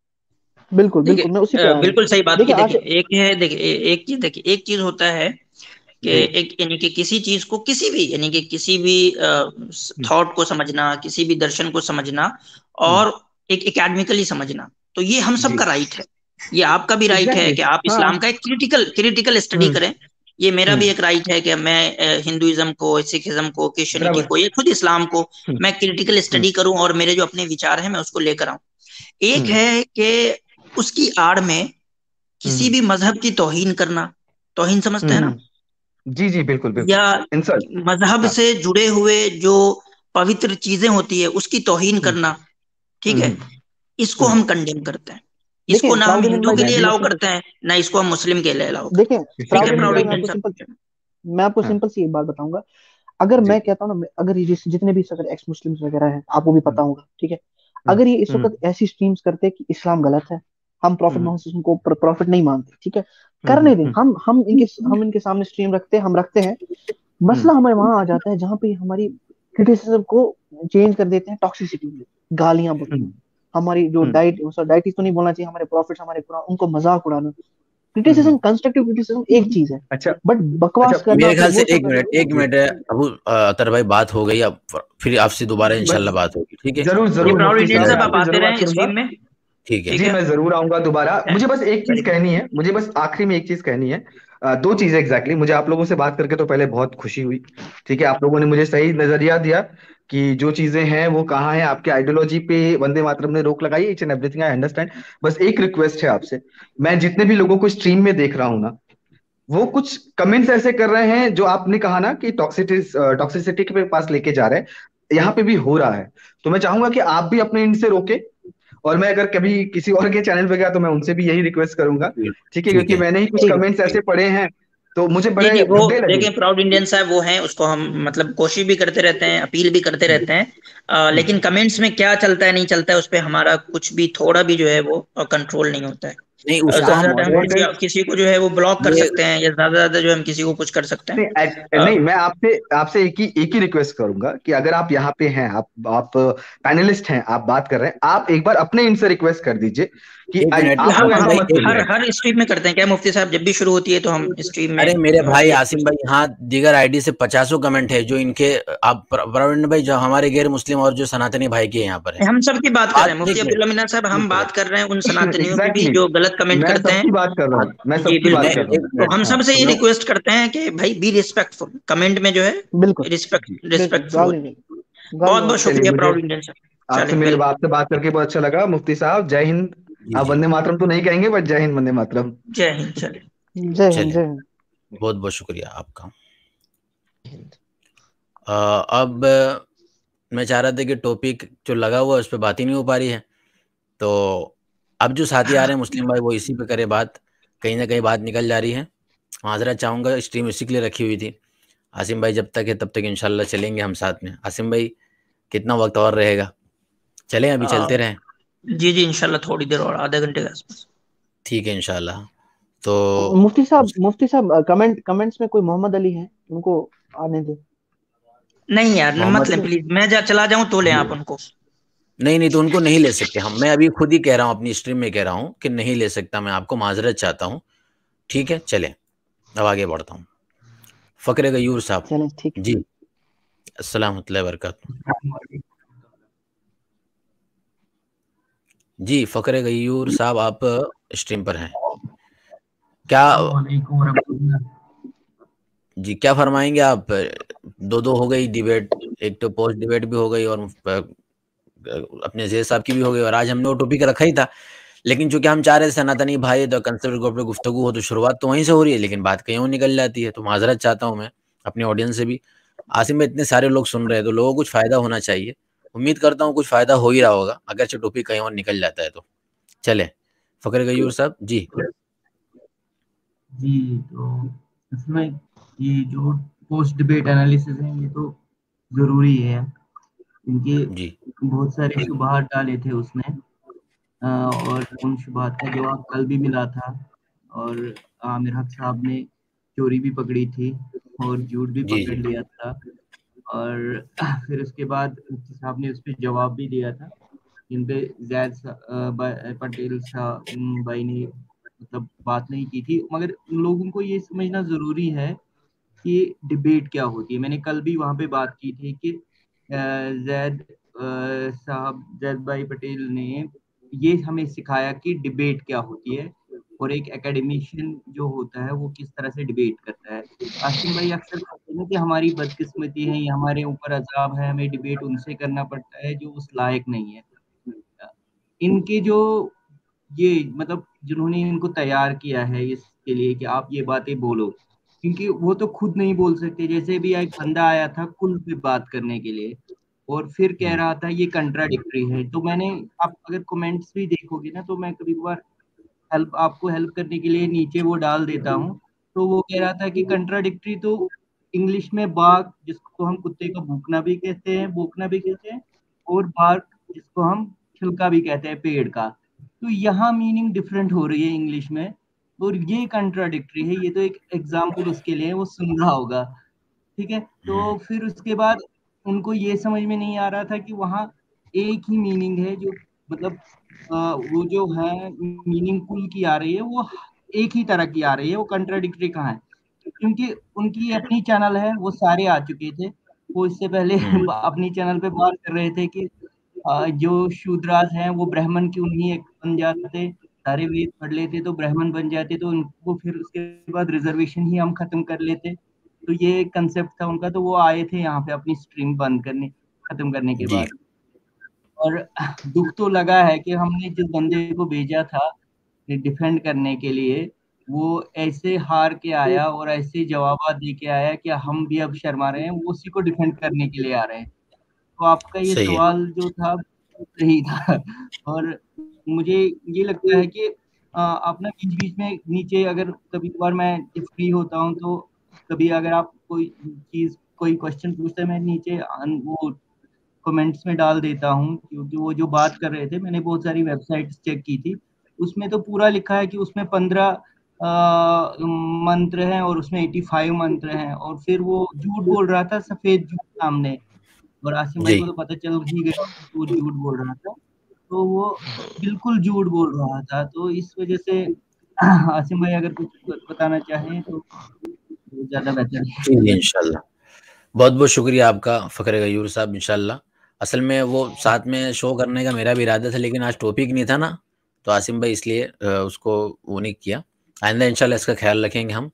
बिल्कुल देखिए, बिल्कुल, मैं उसी पे आ रहा हूँ। बिल्कुल सही बात की। देखिए देखिए, आज। एक है, देखिए एक चीज, देखिए एक चीज होता है कि जी। एक, यानी कि किसी चीज को, किसी भी, यानी कि किसी भी हम्म। थॉट को समझना, किसी भी दर्शन को समझना, हम्म। और एक एकेडमिकली समझना, तो ये हम जी। सबका राइट है। ये आपका भी राइट है एग्जैक्टली। कि आप हाँ। इस्लाम का एक क्रिटिकल क्रिटिकल स्टडी हम्म। करें। ये मेरा भी हम्म। एक राइट है कि मैं हिंदुइज्म को, सिखिज्म को, क्रिश्चियनिटी बराबर। को, या खुद इस्लाम को हम्म। मैं क्रिटिकल हम्म। स्टडी करूं, और मेरे जो अपने विचार हैं मैं उसको लेकर आऊं। एक हम्म। है कि उसकी आड़ में किसी हम्म। भी मजहब की तौहीन करना, तौहीन समझते हैं ना, जी जी, बिल्कुल बिल्कुल। या इंसल्ट। मजहब हाँ। से जुड़े हुए जो पवित्र चीजें होती है उसकी तौहीन हम्म। करना, ठीक है, हम्म। इसको हम्म। हम कंडेम करते हैं। इसको देखिए ना हम प्राउड इंडियन हिंदू भाई, के मैं लिए भी अलाउ उसी, करते हैं, ना इसको हम मुस्लिम के लिए अलाउ करते देखिए हैं। ठीक प्राउड है, इसीलिए इंडियन प्राउड मुझे, भाई, मैं इंडियन आपको साहब। सिंपल मैं आपको हाँ। सिंपल सी एक बात बताऊंगा। अगर जी। मैं कहता हूँ ना, अगर ये जितने भी अगर एक्स मुस्लिम्स वगैरह हैं, आपको भी पता हम्म। होगा, ठीक है। हम्म। अगर ये इस हम्म। वक्त ऐसी स्ट्रीम्स करते कि इस्लाम गलत है, हम प्रॉफिट हम्म। मोहम्मद को प्रॉफिट नहीं मानते, ठीक है, हम्म। करने दें। हम्म। हम इनके सामने स्ट्रीम रखते हैं, हम रखते हैं। हम्म। मसला हमारे वहां आ जाता है जहां पे हमारी क्रिटिसिज्म को चेंज कर देते हैं टॉक्सिसिटी में, गालियां बकना, हम्म। हमारी जो हम्म। डाइट तो नहीं बोलना चाहिए, हमारे प्रॉफिट्स, हमारे कुरान, उनको मजाक उड़ाना। क्रिटिसिज्म, कंस्ट्रक्टिव क्रिटिसिज्म एक चीज है, अच्छा बट बकवास अच्छा, करना मेरे ख्याल फिर से वो सब एक करना मिनट एक मिनट अबू अतर भाई, बात हो गई, अब फिर आपसे दोबारा इंशाल्लाह बस बात होगी, ठीक है? जरूर ये जरूर प्राउड मुफ्ती इंडियन साहब, साहब मैं आप आपसे आते जरूर बात रहें करूंगा। स्ट्रीम में, ठीक है। ठीक जी है? मैं जरूर आऊंगा दोबारा। मुझे बस एक चीज कहनी है, मुझे बस आखिरी में एक चीज कहनी है। दो चीजें एग्जैक्टली। मुझे आप लोगों से बात करके तो पहले बहुत खुशी हुई। ठीक है, आप लोगों ने मुझे सही नजरिया दिया कि जो चीजें हैं वो कहाँ हैं। आपके आइडियोलॉजी पे वंदे मातरम ने रोक लगाई, each and everything I understand. बस एक रिक्वेस्ट है आपसे, मैं जितने भी लोगों को स्ट्रीम में देख रहा हूँ ना, वो कुछ कमेंट्स ऐसे कर रहे हैं जो आपने कहा ना कि टॉक्सिसिटी के पास लेके जा रहे हैं, यहाँ पे भी हो रहा है। तो मैं चाहूंगा कि आप भी अपने एंड से रोके, और मैं अगर कभी किसी और के चैनल पे गया तो मैं उनसे भी यही रिक्वेस्ट करूंगा। ठीक है, ठीक क्योंकि है। मैंने ही कुछ ठीक है। कमेंट्स ऐसे पढ़े हैं तो मुझे जी बड़े जी, वो बुरे लगे। देखें, प्राउड इंडियन साहब वो हैं, उसको हम मतलब कोशिश भी करते रहते हैं, अपील भी करते हम्म, रहते हैं, हम्म। लेकिन कमेंट्स में क्या चलता है नहीं चलता है उस पर हमारा कुछ भी थोड़ा भी जो है वो कंट्रोल नहीं होता है। नहीं उसका ज्यादा से हम ज्यादा हम ऑडियंस किसी को जो है वो ब्लॉक कर ये सकते हैं, या ज्यादा से ज्यादा जो है हम किसी को कुछ कर सकते हैं। नहीं नहीं, मैं आपसे आपसे एक ही रिक्वेस्ट करूंगा कि अगर आप यहाँ पे हैं, आप पैनलिस्ट हैं, आप बात कर रहे हैं, आप एक बार अपने इनसे रिक्वेस्ट कर दीजिए कि एक मिनट आप हम लोग आसिम ऐसा हम भाई, मत एक करिए। हर मिनट। हर स्ट्रीम में करते हैं क्या मुफ्ती साहब? जब भी शुरू होती है तो हम स्ट्रीम में अरे मेरे भाई ये आसिम भाई, यहाँ दीगर आईडी से 50 कमेंट है जो इनके, आप प्रवीण भाई, जो हमारे गैर मुस्लिम और जो सनातनी भाई के यहाँ पर है। हम सब की बात कर रहे बात हैं मुफ्ती एक मिनट, अब्दुल्ला मीना साहब, हम एक बात मिनट, कर रहे हैं उन सनातनियों की भी एग्जैक्टली जो गलत कमेंट मैं करते हैं। सबकी बात कर रहा हूँ, मैं जी सबकी बिल्कुल बात मैं कर रहा एक हूँ। तो मिनट, हम हाँ सबसे ये तो मैं रिक्वेस्ट करते हैं कि भाई बी रिस्पेक्टफुल कमेंट में जो है, बिल्कुल रिस्पेक्ट जी बिल्कुल, रिस्पेक्टफुल। गाली नहीं, गाली बहुत वाली बहुत नहीं। चलिए, शुक्रिया मुझे प्राउड इंडियन साहब। आपसे चलें, मिले, वेलकम। आपसे बात करके बहुत अच्छा लगा। मुफ्ती साहब जय हिंद। जी आप जी, वंदे मातरम तो नहीं कहेंगे, बट जय हिंद, वंदे मातरम। जय हिंद। चले। जय हिंद, चले, जय हिंद। बहुत बहुत शुक्रिया आपका। अब मैं चाह रहा था कि टॉपिक जो लगा हुआ है उस पर बात ही नहीं हो पा रही है, तो अब जो साथी आ रहे हैं मुस्लिम भाई वो इसी पे करे बात, कहीं ना कहीं बात निकल जा रही है। माजरा चाहूँगा, स्ट्रीम इसी के लिए रखी हुई थी। आसिम भाई जब तक है तब तक इंशाल्लाह चलेंगे हम साथ में। आसिम भाई कितना वक्त और रहेगा? चलें, अभी आ, चलते रहें? जी जी, इंशाल्लाह थोड़ी देर और, आधे घंटे के आसपास। ठीक है इंशाल्लाह। तो मुफ्ती साहब, कमेंट्स में कोई मोहम्मद अली हैं, उनको आने दे। नहीं यार, मत मोहम्मद, लें प्लीज, मैं चला जाऊं तो लें जी, आप उनको। नहीं नहीं, तो उनको नहीं ले सकते हम। मैं अभी खुद ही कह रहा हूँ, अपनी स्ट्रीम में कह रहा हूँ कि नहीं ले सकता, मैं आपको माजरत चाहता हूँ। ठीक है, चलें, अब आगे बढ़ता हूँ। फ़क्र गयूर साहब, चलें, ठीक है। जी, अस्सलाम वरहमतुल्लाहि। जी फ़क्र गयूर साहब, आप स्ट्रीम पर हैं क्या? जी, क्या फरमाएंगे आप? दो दो हो गई डिबेट, एक तो पोस्ट डिबेट भी हो गई और अपने ज़ैद साहब की भी हो गई, और आज हमने वो टॉपिक रखा ही था, लेकिन चूंकि हम चाह रहे थे सनातनी भाई तो कंसेप्ट के ऊपर गुफ्तगू हो, तो शुरुआत तो वहीं से हो रही है, लेकिन बात कहीं और निकल जाती है। तो माजरत चाहता हूँ मैं अपने ऑडियंस से भी। आसिम में इतने सारे लोग सुन रहे हैं तो लोगों को कुछ फ़ायदा होना चाहिए। उम्मीद करता हूँ कुछ फ़ायदा हो ही रहा होगा, अगर से टॉपिक कहीं और निकल जाता है तो। चले, फ़क्र गयूर साहब जी। जी, तो इसमें ये जो पोस्ट डिबेट एनालिसिस है ये तो ज़रूरी है। इनके जी बहुत सारे शुबहात डाले थे उसने, और उन शुबहात का जवाब कल भी मिला था, और आमिर हक साहब ने चोरी भी पकड़ी थी और झूठ भी जी पकड़ जी लिया था, और फिर उसके बाद मुफ्ती साहब ने उस पर जवाब भी दिया था, जिन पे पटेल साहब भाई ने मतलब बात नहीं की थी। मगर उन लोगों को ये समझना ज़रूरी है कि डिबेट क्या होती है। मैंने कल भी वहाँ पे बात की थी कि जैद भाई पटेल ने ये हमें सिखाया कि डिबेट क्या होती है, और एक एकेडमिशियन जो होता है वो किस तरह से डिबेट करता है। आसिम भाई अक्सर कहते हैं कि हमारी बदकिस्मती है या हमारे ऊपर अजाब है, हमें डिबेट उनसे करना पड़ता है जो उस लायक नहीं है। इनके जो ये मतलब जिन्होंने इनको तैयार किया है इसके लिए कि आप ये बातें बोलो, क्योंकि वो तो खुद नहीं बोल सकते। जैसे भी एक बंदा आया था कुल पे बात करने के लिए और फिर कह रहा था ये कंट्राडिक्टरी है, तो मैंने, आप अगर कमेंट्स भी देखोगे ना, तो मैं कभी कभार आपको हेल्प करने के लिए नीचे वो डाल देता हूँ। तो वो कह रहा था कि कंट्राडिक्टरी तो इंग्लिश में बाग, जिसको हम कुत्ते का भूकना भी कहते हैं, भूकना भी कहते हैं, और बार्क, जिसको हम छिलका भी कहते हैं पेड़ का, तो यहाँ मीनिंग डिफरेंट हो रही है इंग्लिश में, और ये कंट्राडिक्टरी है। ये तो एक एग्जाम्पल उसके लिए वो सुन रहा होगा, ठीक है। तो फिर उसके बाद उनको ये समझ में नहीं आ रहा था कि वहाँ एक ही मीनिंग है, जो मतलब वो जो है मीनिंग कुल की आ रही है, वो एक ही तरह की आ रही है, वो कंट्राडिक्टरी कहाँ है? क्योंकि उनकी अपनी चैनल है, वो सारे आ चुके थे, वो इससे पहले अपनी चैनल पे बात कर रहे थे कि जो शूद्रास हैं वो ब्राह्मण क्यों नहीं एक बन जाते, सारे वेद पढ़ लेते तो ब्राह्मण बन जाते, तो उनको फिर उसके बाद रिजर्वेशन ही हम खत्म कर लेते। तो ये कंसेप्ट था उनका, तो वो आए थे यहाँ पे अपनी स्ट्रीम बंद करने, खत्म करने के बाद। और दुख तो लगा है कि हमने जिस बंदे को भेजा था डिफेंड करने के लिए, वो ऐसे हार के आया और ऐसे जवाब दे के आया कि हम भी अब शर्मा रहे हैं, वो उसी को डिफेंड करने के लिए आ रहे हैं। तो आपका ये सही है। सवाल जो था सही था। और मुझे ये लगता है कि आप ना बीच बीच में नीचे, अगर कभी कभार मैं फ्री होता हूँ तो कभी अगर आप कोई चीज, कोई क्वेश्चन पूछते हैं, मैं नीचे वो कमेंट्स में डाल देता हूँ, क्योंकि वो जो बात कर रहे थे, मैंने बहुत सारी वेबसाइट्स चेक की थी, उसमें तो पूरा लिखा है कि उसमें 15 मंत्र हैं और उसमें 85 मंत्र हैं, और फिर वो झूठ बोल रहा था, सफेद झूठ सामने, और आसिम भाई जी को तो पता चल ही गया कि वो झूठ बोल रहा था, तो वो बिल्कुल झूठ बोल रहा था। तो इस वजह से आसिम भाई अगर कुछ बताना चाहें तो ज्यादा बेहतर है। जी इंशाल्लाह। बहुत बहुत शुक्रिया आपका फ़खर गयूर साहब। इंशाल्लाह असल में वो साथ में शो करने का मेरा भी इरादा था, लेकिन आज टॉपिक नहीं था ना, तो आसिम भाई इसलिए उसको वो नहीं किया। आइंदा इंशाल्लाह इसका ख्याल रखेंगे हम,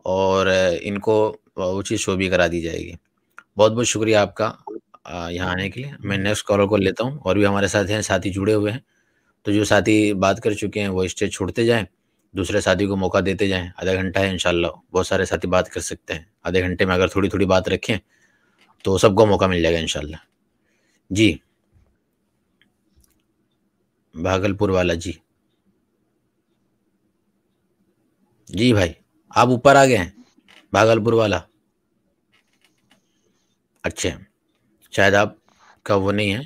और इनको उचित शो भी करा दी जाएगी। बहुत बहुत शुक्रिया आपका यहाँ आने के लिए। मैं नेक्स्ट कॉलर को लेता हूँ, और भी हमारे साथ हैं, साथी जुड़े हुए हैं, तो जो साथी बात कर चुके हैं वो स्टेज छोड़ते जाएं, दूसरे साथी को मौका देते जाएं। आधा घंटा है इंशाल्लाह, बहुत सारे साथी बात कर सकते हैं। आधे घंटे में अगर थोड़ी थोड़ी बात रखें तो सबको मौका मिल जाएगा इंशाल्लाह। जी भागलपुर वाला जी, जी भाई आप ऊपर आ गए हैं, भागलपुर वाला। अच्छा, शायद आपका वो नहीं है।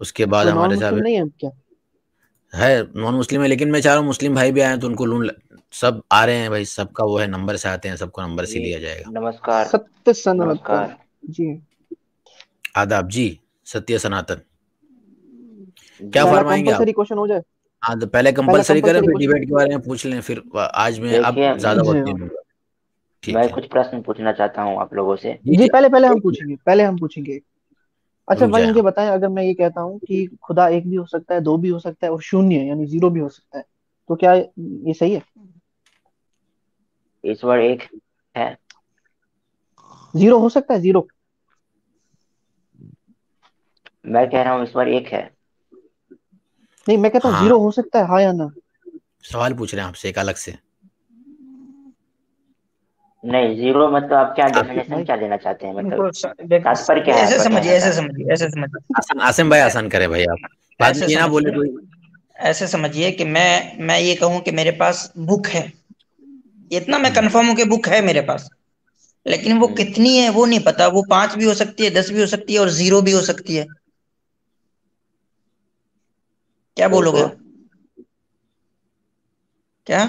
उसके बाद कोई नॉन हमारे साथ मुस्लिम नहीं है क्या? है, नॉन मुस्लिम है, लेकिन मैं चाह रहा हूँ मुस्लिम भाई भी आए तो उनको लूँ। सब आ रहे हैं भाई, सबका वो है, नंबर से आते हैं, सबको नंबर से जी लिया जाएगा। नमस्कार। सत्य सनातन नमस्कार जी। आदाब जी, सत्य सनातन। क्या जी पहला फरमाएंगे आप? कंपलसरी क्वेश्चन हो जाए। हाँ तो पहले पहला कंपलसरी करें, कंपलसरी फिर क्वेश्चन। डिबेट के बारे में पूछ लें, फिर आज में अब देखिए, ज्यादा जी वक्त नहीं हाँ। लूंगा। मैं ठीक है कुछ प्रश्न पूछना चाहता हूँ आप लोगों से। जी जी जी। पहले पहले हम एक मिनट पूछेंगे, पहले हम पूछेंगे। अच्छा रुक भाई जाए मुझे हम। बताएं, अगर मैं ये कहता हूँ कि खुदा एक भी हो सकता है, दो भी हो सकता है, और शून्य यानी जीरो भी हो सकता है, तो क्या ये सही है? ईश्वर एक है। जीरो हो सकता है, जीरो? मैं कह रहा हूँ ईश्वर एक है। नहीं, मैं कहता हूँ हाँ, जीरो हो सकता है, हाँ या ना? सवाल पूछ रहे हैं आपसे एक अलग से। नहीं, जीरो मतलब आप क्या आप डेफिनेशन भाई क्या देना चाहते हैं, मतलब इनको तात्पर्य क्या है ऐसे आपका समझिए, कहने ऐसे का? समझिए, ऐसे समझिए, आसान, आसिम भाई आसान करे भाई, आप बाद में ऐसे ये ना बोले समझिए, कोई। ऐसे समझिए कि मैं ये कहूं कि मेरे पास बुक है, इतना मैं हम्म कंफर्म हूं कि बुक है मेरे पास, लेकिन वो हम्म। कितनी है वो नहीं पता। वो 5 भी हो सकती है, 10 भी हो सकती है, और 0 भी हो सकती है। क्या बोलोगे बिल्कुल। आप? क्या?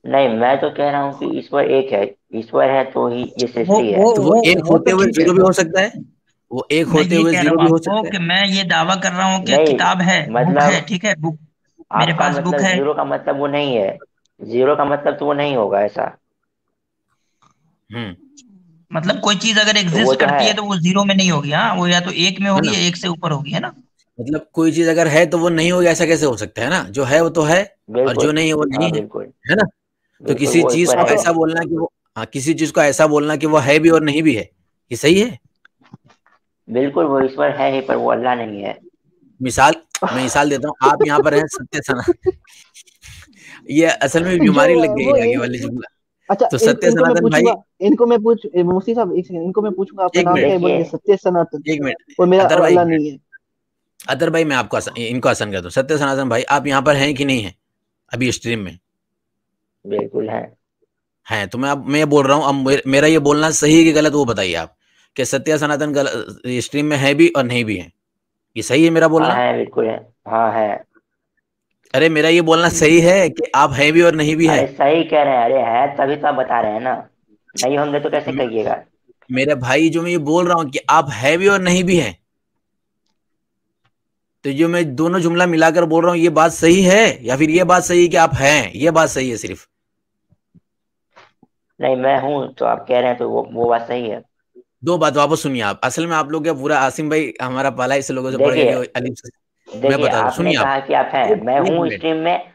नहीं, मैं तो कह रहा हूँ कि ईश्वर एक है। ईश्वर है तो ही ये वो सृष्टि है। वो तो वो वो एक वो होते तो हुए ठीक है। जीरो भी हो सकता है, वो एक मैं होते ये हुए कह रहा जीरो हूँ भी हो आपको सकता है। कि मैं ये दावा कर रहा हूँ कि नहीं, किताब है, बुक है, मतलब ठीक है, बुक, मेरे आपका पास बुक मतलब है। जीरो का मतलब वो नहीं है। जीरो का मतलब तो वो नहीं होगा ऐसा। हम्म मतलब कोई चीज अगर तो वो एग्जिस्ट तो है। करती है तो वो 0 में नहीं होगी, हाँ, वो या तो 1 में है होगी ना, या 1 से ऊपर होगी, है ना? मतलब कोई चीज अगर है तो वो नहीं होगी, ऐसा कैसे हो सकता है ना? जो है वो तो है, और जो बिल्कुल। नहीं है वो हाँ नहीं बिल्कुल। है ना? तो बिल्कुल किसी वो चीज ईश्वर को हाँ है तो ही। ऐसा बोलना कि वो, हाँ, किसी चीज को ऐसा बोलना कि वो है भी और नहीं भी है, ये सही है? बिल्कुल वो ईश्वर है ही, पर वो अल्लाह नहीं है। मिसाल, मैं मिसाल देता हूँ, आप यहाँ पर हैं सत्य सना ये असल में जो बीमारी लग गई वो है आगे वाले जुमला। अच्छा तो सत्य इनको मैं सनातन भाई, पूछूंगा, इनको मैं पूछ मुफ्ती साहब एक सेकंड, इनको मैं पूछूंगा आपका एक नाम क्या मिनट, है, देखिए, बोलेंगे सत्य सनातन, एक मिनट, और मेरा अदर भाई अल्लाह एक मिनट, नहीं है। अदर भाई मैं आपको इनको आसान कर दूं। सत्य सनातन भाई, आप यहाँ पर हैं कि नहीं है अभी स्ट्रीम में? बिल्कुल है। हैं, तो मैं बोल रहा हूँ, अब मेरा ये बोलना सही है कि गलत वो बताइए आप, कि सत्य सनातन स्ट्रीम में है भी और नहीं भी है, ये सही है मेरा हाँ बोलना? है, बिल्कुल है। हाँ है। अरे मेरा ये बोलना सही है कि आप हैं भी और नहीं भी है? अरे सही कह रहे हैं, अरे है तभी तो आप बता रहे हैं ना। नहीं होंगे तो कैसे मे- कहिएगा। मेरे भाई जो मैं ये बोल रहा हूँ कि आप है भी और नहीं भी है, तो जो मैं दोनों जुमला मिलाकर बोल रहा हूँ, ये बात सही है या फिर ये बात सही है कि आप हैं, ये बात सही है सिर्फ? नहीं, मैं हूँ तो आप कह रहे हैं तो वो बात सही है। दो बात वापस सुनिए आप। असल में आप लोग क्या पूरा आसिम भाई हमारा पाला इस लोगों से पढ़ गया कि अलीफ से। मैं देखिए बता रहा हूँ, आपने सुनिए आप कहा कि आप हैं, मैं एक हूँ मिनट। स्ट्रीम में,